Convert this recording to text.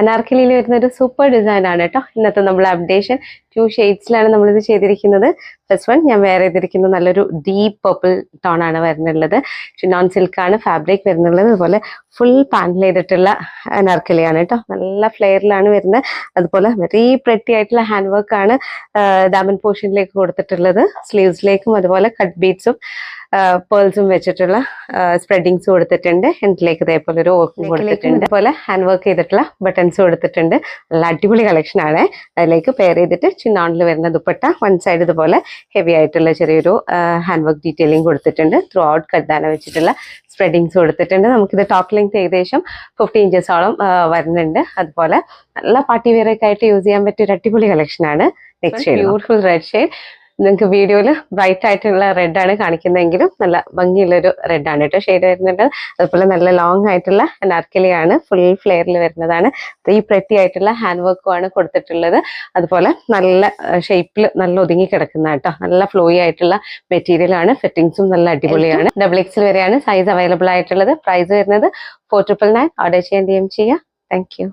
അനാർക്കലിയിൽ വരുന്ന ഒരു super design ആണ് കേട്ടോ. ഇന്നത്തെ നമ്മൾ അപ്ഡേഷൻ 2 ഷെയ്ഡ്സിലാണ് നമ്മളിത് ചെയ്തിരിക്കുന്നത്. ഫസ്റ്റ് വൺ ഞാൻ വേറെ ചെയ്തിരിക്കുന്നത് നല്ലൊരു ഡീപ്പ് പർപ്പിൾ ടോൺ ആണ് വരുന്നുള്ളത്. Chinon സിൽക്കാണ് fabric വരുന്നുള്ളത്. അതുപോലെ ഫുൾ പാനൽ ചെയ്തിട്ടുള്ള അനാർക്കലിയാണ് കേട്ടോ. നല്ല ഫ്ലെയറിലാണ് വരുന്നത്. അതുപോലെ വെരി പ്രെറ്റി ആയിട്ടുള്ള ഹാൻഡ് വർക്ക് ആണ് ദാമൻ പോർഷനിലേക്ക് കൊടുത്തിട്ടുള്ളത്. സ്ലീവ്സിലേക്കും അതുപോലെ കട്ട് ബീഡ്സും പേൾസും വെച്ചിട്ടുള്ള സ്പ്രെഡിങ്സ് കൊടുത്തിട്ടുണ്ട്. ഹെൻഡിലേക്ക് ഇതേപോലെ ഒരു വർക്കും കൊടുത്തിട്ടുണ്ട്. അതുപോലെ ഹാൻഡ് വർക്ക് ചെയ്തിട്ടുള്ള ബട്ടൺസ് കൊടുത്തിട്ടുണ്ട്. നല്ല അടിപൊളി കളക്ഷൻ ആണ്. അതിലേക്ക് പെയർ ചെയ്തിട്ട് ചിന്നോണിൽ വരുന്ന ദുപ്പട്ട വൺ സൈഡ് ഇതുപോലെ ഹെവി ആയിട്ടുള്ള ചെറിയൊരു ഹാൻഡ് വർക്ക് ഡീറ്റെയിലിംഗ് കൊടുത്തിട്ടുണ്ട്. ത്രൂ ഔട്ട് കർദാന വെച്ചിട്ടുള്ള സ്പ്രെഡിങ്സ് കൊടുത്തിട്ടുണ്ട്. നമുക്കിത് ടോപ്പ് ലെങ്ത് ഏകദേശം 50 ഇഞ്ചസോളം വരുന്നുണ്ട്. അതുപോലെ നല്ല പാർട്ടി വെയർ ഒക്കെ ആയിട്ട് യൂസ് ചെയ്യാൻ പറ്റിയ ഒരു അടിപൊളി കളക്ഷൻ ആണ്. Next beautiful red shade. നിങ്ങൾക്ക് വീഡിയോയിൽ ബ്രൈറ്റ് ആയിട്ടുള്ള റെഡ് ആണ് കാണിക്കുന്നതെങ്കിലും നല്ല ഭംഗിയുള്ളൊരു റെഡ് ആണ് കേട്ടോ ഷെയ്ഡ് വരുന്നുണ്ട്. അതുപോലെ നല്ല ലോങ് ആയിട്ടുള്ള അനാർക്കലി ആണ്, ഫുൾ ഫ്ലെയറിൽ വരുന്നതാണ്. ഈ പ്രെറ്റി ആയിട്ടുള്ള ഹാൻഡ് വർക്കും ആണ് കൊടുത്തിട്ടുള്ളത്. അതുപോലെ നല്ല ഷേപ്പിൽ നല്ല ഒതുങ്ങി കിടക്കുന്ന കേട്ടോ. നല്ല ഫ്ലോയി ആയിട്ടുള്ള മെറ്റീരിയൽ ആണ്. ഫിറ്റിംഗ്സും നല്ല അടിപൊളിയാണ്. XXL വരെയാണ് സൈസ് അവൈലബിൾ ആയിട്ടുള്ളത്. പ്രൈസ് വരുന്നത് 4999. ഓർഡർ ചെയ്യാൻ DM ചെയ്യാം. Thank you.